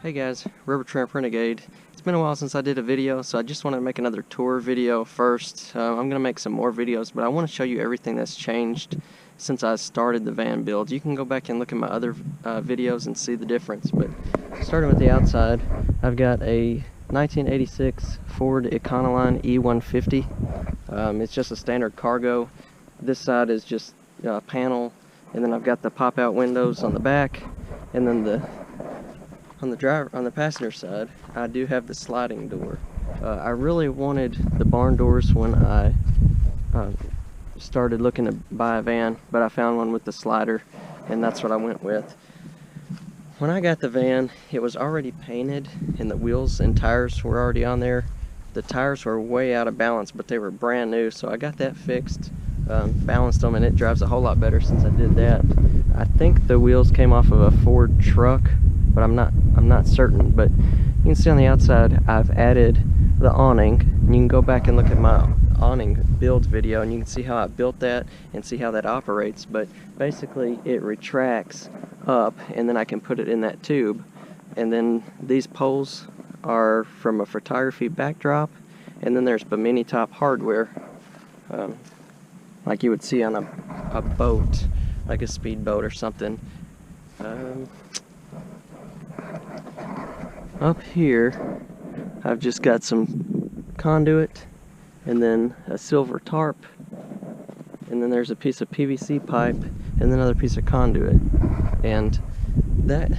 Hey guys, Rubber Tramp Renegade. It's been a while since I did a video, so I just want to make another tour video first. I'm going to make some more videos, but I want to show you everything that's changed since I started the van build. You can go back and look at my other videos and see the difference, but starting with the outside, I've got a 1986 Ford Econoline E150. It's just a standard cargo. This side is just a panel, and then I've got the pop-out windows on the back, and then on the passenger side, I do have the sliding door. I really wanted the barn doors when I started looking to buy a van, but I found one with the slider, and that's what I went with. When I got the van, it was already painted, and the wheels and tires were already on there. The tires were way out of balance, but they were brand new, so I got that fixed, balanced them, and it drives a whole lot better since I did that. I think the wheels came off of a Ford truck, but I'm not certain. But you can see on the outside I've added the awning, and you can go back and look at my awning build video and you can see how I built that and see how that operates. But basically it retracts up, and then I can put it in that tube, and then these poles are from a photography backdrop, and then there's bimini top hardware, like you would see on a boat, like a speedboat or something. Up here, I've just got some conduit, and then a silver tarp, and then there's a piece of PVC pipe, and then another piece of conduit, and that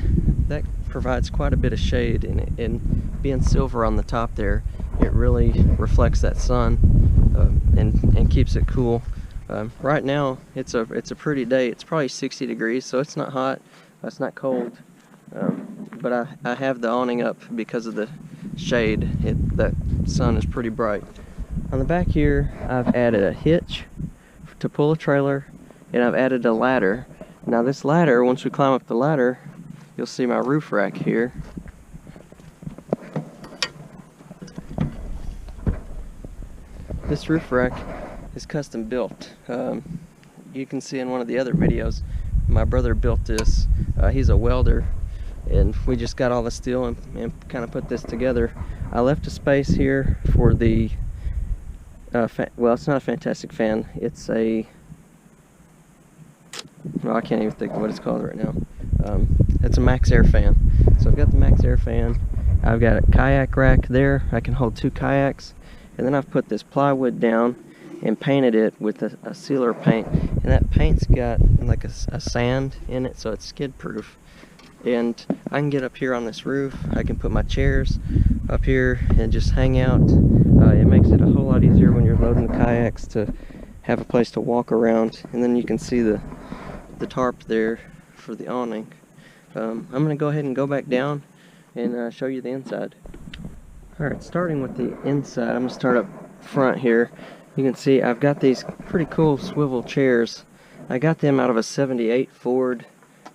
provides quite a bit of shade. And being silver on the top there, it really reflects that sun and keeps it cool. Right now, it's a pretty day. It's probably 60 degrees, so it's not hot, it's not cold. But I have the awning up because of the shade. That sun is pretty bright. On the back here, I've added a hitch to pull a trailer, and I've added a ladder. Now this ladder, once we climb up the ladder, you'll see my roof rack here. This roof rack is custom built. You can see in one of the other videos, my brother built this. He's a welder, and we just got all the steel and kind of put this together. I left a space here for the well, it's not a Fantastic Fan, it's a, well, I can't even think of what it's called right now. It's a Maxxair Fan. So I've got the Maxxair Fan, I've got a kayak rack there, I can hold 2 kayaks, and then I've put this plywood down and painted it with a sealer paint, and that paint's got like a sand in it, so it's skid proof. And I can get up here on this roof, I can put my chairs up here and just hang out. It makes it a whole lot easier when you're loading the kayaks to have a place to walk around. And then you can see the tarp there for the awning. I'm going to go ahead and go back down and show you the inside. Alright, starting with the inside, I'm going to start up front here. You can see I've got these pretty cool swivel chairs. I got them out of a '78 Ford.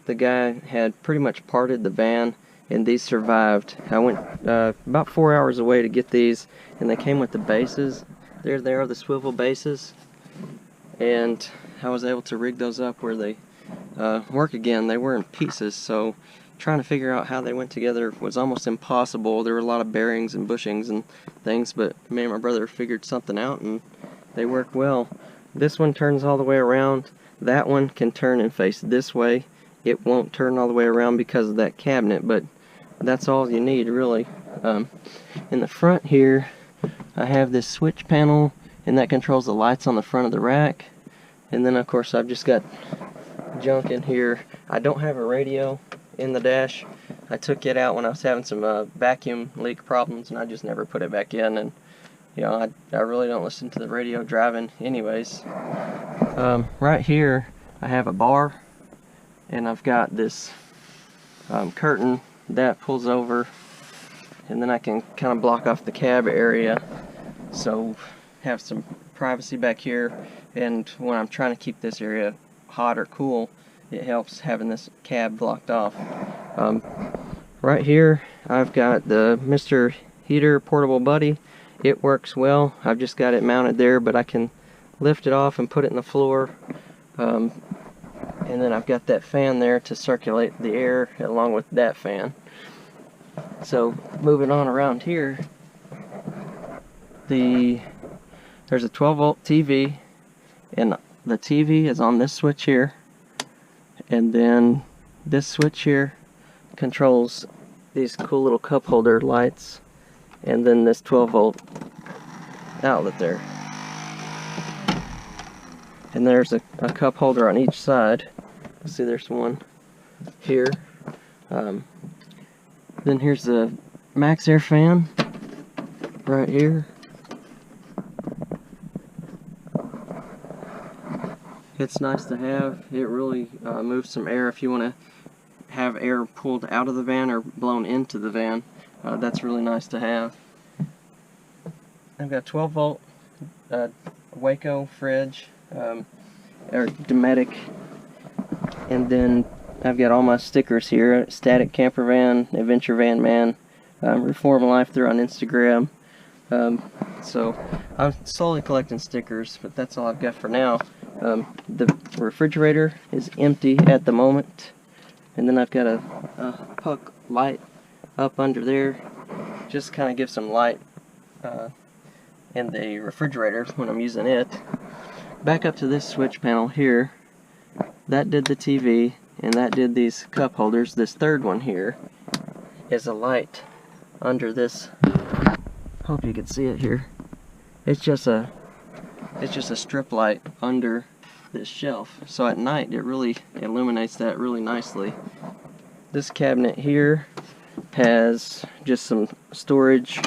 The guy had pretty much parted the van, and these survived. I went about 4 hours away to get these, and they came with the bases. There they are, the swivel bases, and I was able to rig those up where they work again. They were in pieces, so trying to figure out how they went together was almost impossible. There were a lot of bearings and bushings and things, but me and my brother figured something out, and they work well. This one turns all the way around. That one can turn and face this way. It won't turn all the way around because of that cabinet, but that's all you need, really. In the front here, I have this switch panel, and that controls the lights on the front of the rack. And then, of course, I've just got junk in here. I don't have a radio in the dash. I took it out when I was having some vacuum leak problems, and I just never put it back in. And you know, I really don't listen to the radio driving anyways. Right here, I have a bar, and I've got this curtain that pulls over, and then I can kind of block off the cab area, so have some privacy back here. And when I'm trying to keep this area hot or cool, it helps having this cab blocked off. Right here, I've got the Mr. Heater Portable Buddy. It works well. I've just got it mounted there, but I can lift it off and put it in the floor. And then I've got that fan there to circulate the air along with that fan. So moving on around here, there's a 12-volt TV, and the TV is on this switch here, and then this switch here controls these cool little cup holder lights, and then this 12-volt outlet there. And there's a cup holder on each side. See, there's one here. Then here's the Maxxair fan right here. It's nice to have. It really moves some air if you want to have air pulled out of the van or blown into the van. That's really nice to have. I've got 12-volt Waco fridge, or Dometic, and then I've got all my stickers here: Static Camper Van, Adventure Van Man, Reform Life. They're on Instagram. So I'm slowly collecting stickers, but that's all I've got for now. The refrigerator is empty at the moment, and then I've got a puck light up under there, just kind of give some light in the refrigerator when I'm using it. Back up to this switch panel here, that did the TV, and that did these cup holders. This third one here is a light under this. Hope you can see it here. It's just a strip light under this shelf, so at night it really illuminates that really nicely. This cabinet here has just some storage,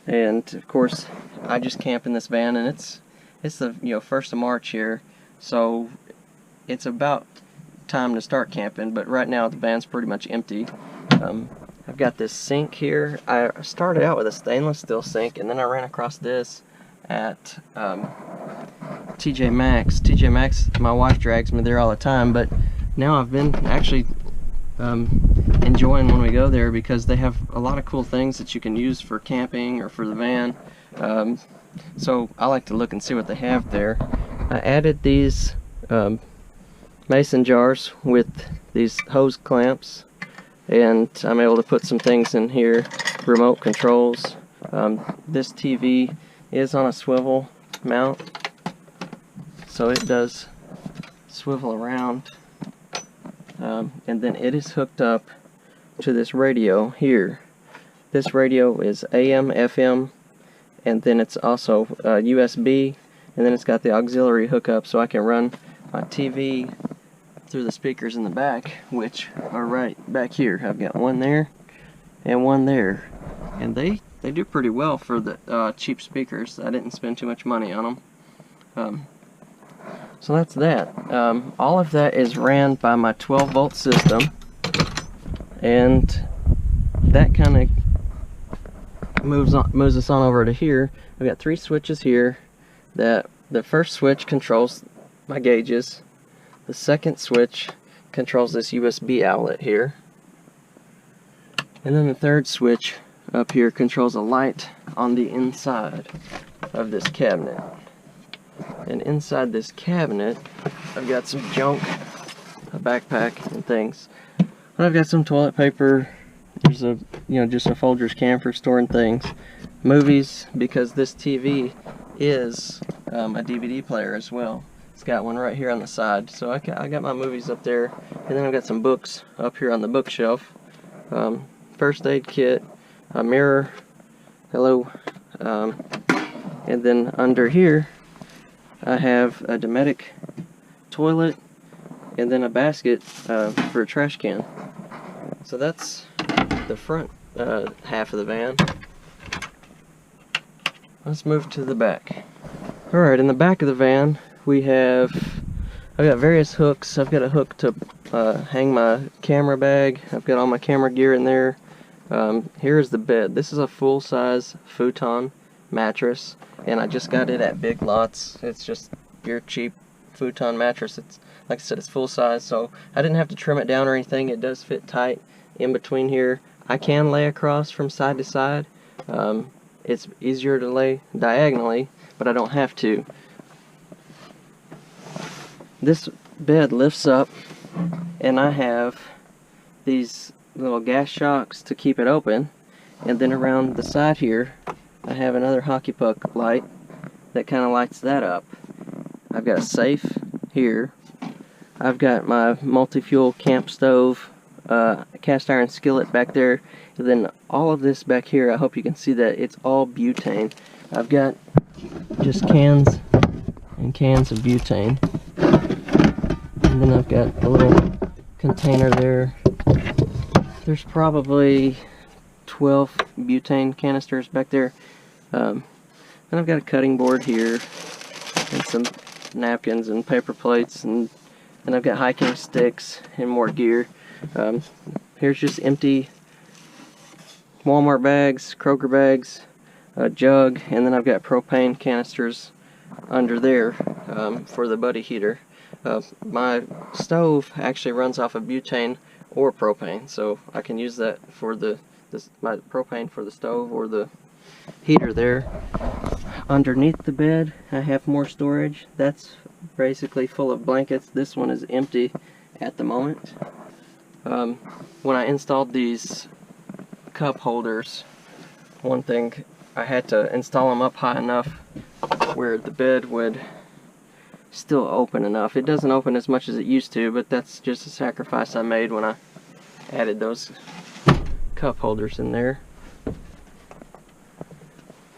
and of course I just camp in this van, and it's the 1st of March here, so it's about time to start camping, but right now the van's pretty much empty. I've got this sink here. I started out with a stainless steel sink, and then I ran across this at TJ Maxx. TJ Maxx, my wife drags me there all the time, but now I've been actually enjoying when we go there, because they have a lot of cool things that you can use for camping or for the van. So I like to look and see what they have there. I added these mason jars with these hose clamps, and I'm able to put some things in here, remote controls. This TV is on a swivel mount, so it does swivel around, and then it is hooked up to this radio here. This radio is AM, FM, and then it's also USB, and then it's got the auxiliary hookup, so I can run my TV through the speakers in the back, which are right back here. I've got one there and one there, and they do pretty well for the cheap speakers. I didn't spend too much money on them. So that's that. All of that is ran by my 12-volt system, and that kind of moves us on over to here. I've got 3 switches here. That the first switch controls my gauges. The second switch controls this USB outlet here, and then the third switch up here controls a light on the inside of this cabinet. And inside this cabinet, I've got some junk, a backpack and things. But I've got some toilet paper. There's a just a Folgers can for storing things. Movies, because this TV is a DVD player as well. It's got one right here on the side, so I got my movies up there, and then I've got some books up here on the bookshelf. First aid kit, a mirror, hello, and then under here I have a Dometic toilet, and then a basket for a trash can. So that's the front half of the van. Let's move to the back. Alright, in the back of the van I've got various hooks. I've got a hook to hang my camera bag. I've got all my camera gear in there. Here's the bed. This is a full-size futon mattress, and I just got it at Big Lots. It's just your cheap futon mattress. It's, like I said, it's full-size, so I didn't have to trim it down or anything. It does fit tight in between here. I can lay across from side to side. It's easier to lay diagonally, but I don't have to. This bed lifts up, and I have these little gas shocks to keep it open, and then around the side here I have another hockey puck light that kind of lights that up. I've got a safe here. I've got my multi-fuel camp stove, cast iron skillet back there, and then all of this back here, I hope you can see that it's all butane. I've got just cans and cans of butane, and then I've got a little container there. There's probably 12 butane canisters back there. And I've got a cutting board here and some napkins and paper plates, and I've got hiking sticks and more gear. Here's just empty Walmart bags, Kroger bags, a jug, and then I've got propane canisters under there for the buddy heater. My stove actually runs off of butane or propane, so I can use that for my propane for the stove or the heater there. Underneath the bed I have more storage. That's basically full of blankets. This one is empty at the moment. When I installed these cup holders, one thing, I had to install them up high enough where the bed would still open enough. It doesn't open as much as it used to, but that's just a sacrifice I made when I added those cup holders in there.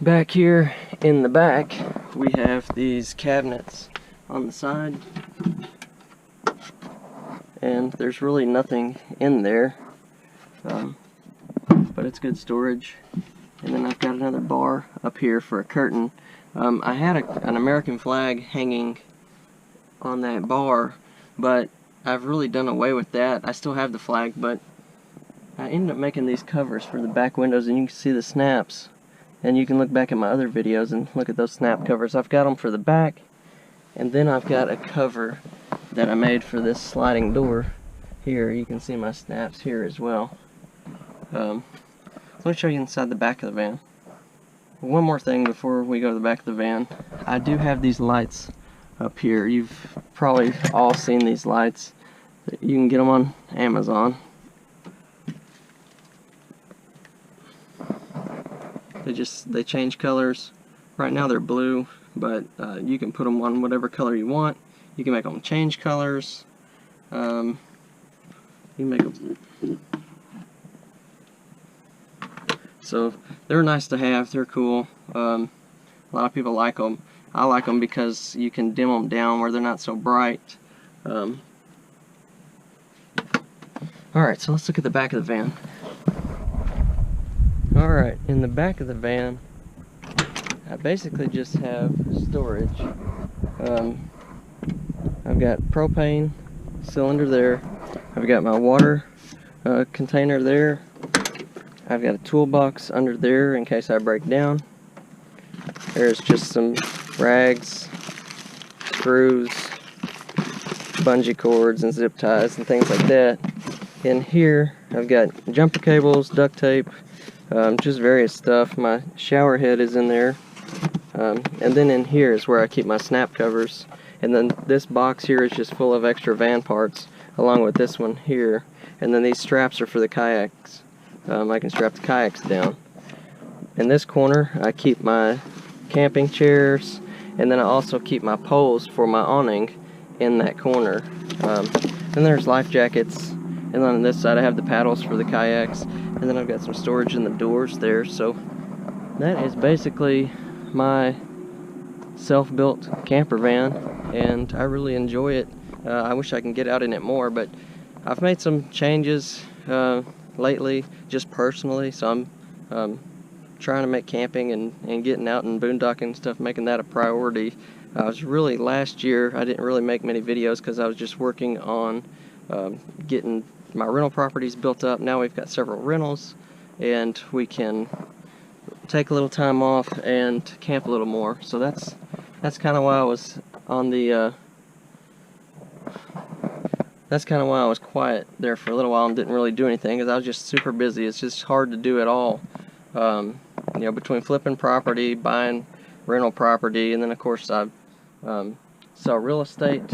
Back here in the back we have these cabinets on the side, and there's really nothing in there, but it's good storage. And then I've got another bar up here for a curtain. I had an American flag hanging on that bar, but I've really done away with that. I still have the flag, but I ended up making these covers for the back windows, and you can see the snaps. And you can look back at my other videos and look at those snap covers. I've got them for the back, and then I've got a cover that I made for this sliding door here. You can see my snaps here as well. Let me show you inside the back of the van. One more thing before we go to the back of the van. I do have these lights up here. You've probably all seen these lights. You can get them on Amazon. They change colors. Right now they're blue, but you can put them on whatever color you want. You can make them change colors. You can make them. So they're nice to have. They're cool. A lot of people like them. I like them because you can dim them down where they're not so bright. Alright, so let's look at the back of the van. Alright, in the back of the van, I basically just have storage. I've got propane cylinder there. I've got my water container there. I've got a toolbox under there in case I break down. There's just some rags, screws, bungee cords and zip ties and things like that. In here I've got jumper cables, duct tape, just various stuff. My shower head is in there. And then in here is where I keep my snap covers. And then this box here is just full of extra van parts, along with this one here. And then these straps are for the kayaks. I can strap the kayaks down. In this corner I keep my camping chairs, and then I also keep my poles for my awning in that corner. Then there's life jackets, and then on this side I have the paddles for the kayaks, and then I've got some storage in the doors there. So that is basically my self-built camper van, and I really enjoy it. I wish I can get out in it more, but I've made some changes lately, just personally, so I'm trying to make camping and getting out and boondocking and stuff, making that a priority. I was really, last year I didn't really make many videos because I was just working on getting my rental properties built up. Now we've got several rentals, and we can take a little time off and camp a little more. So that's kind of why I was on the that's kind of why I was quiet there for a little while and didn't really do anything, because I was just super busy. It's just hard to do it all. You know, between flipping property, buying rental property, and then of course I sell real estate,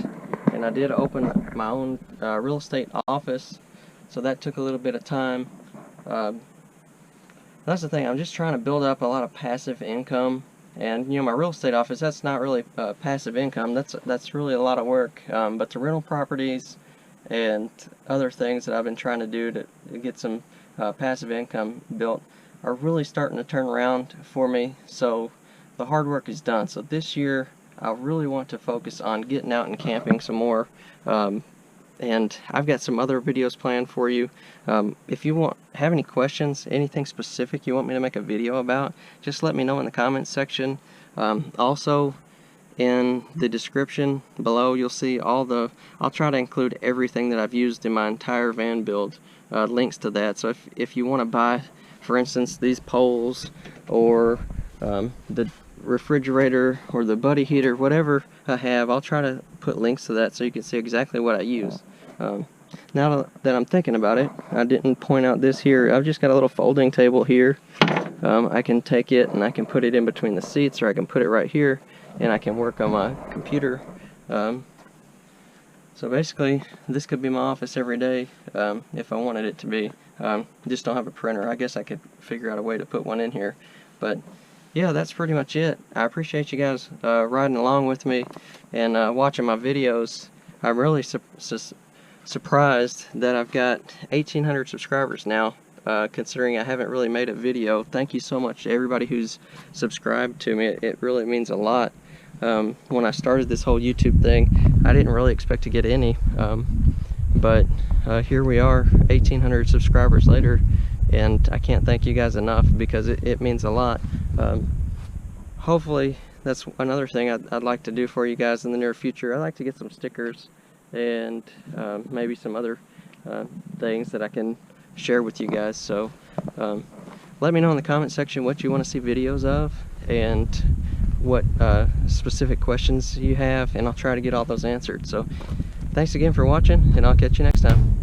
and I did open my own real estate office so that took a little bit of time. That's the thing, I'm just trying to build up a lot of passive income. And you know, my real estate office, that's not really passive income, that's really a lot of work. But the rental properties and other things that I've been trying to do to get some passive income built are really starting to turn around for me. So the hard work is done. So this year I really want to focus on getting out and camping some more. And I've got some other videos planned for you. If you have any questions, anything specific you want me to make a video about, just let me know in the comments section. Also, in the description below, you'll see I'll try to include everything that I've used in my entire van build, links to that. So if you want to buy, for instance, these poles, or the refrigerator, or the buddy heater, whatever I have, I'll try to put links to that so you can see exactly what I use. Now that I'm thinking about it, I didn't point out this here. I've just got a little folding table here. I can take it and I can put it in between the seats, or I can put it right here and I can work on my computer. So basically, this could be my office every day if I wanted it to be. Just don't have a printer. I guess I could figure out a way to put one in here. But yeah, that's pretty much it. I appreciate you guys riding along with me and watching my videos. I'm really surprised that I've got 1,800 subscribers now, considering I haven't really made a video. Thank you so much to everybody who's subscribed to me. It really means a lot. When I started this whole YouTube thing, I didn't really expect to get any, but here we are, 1,800 subscribers later, and I can't thank you guys enough, because it means a lot. Hopefully that's another thing I'd like to do for you guys in the near future. I'd like to get some stickers and maybe some other things that I can share with you guys. So let me know in the comment section what you want to see videos of, and what specific questions you have, and I'll try to get all those answered. So thanks again for watching, and I'll catch you next time.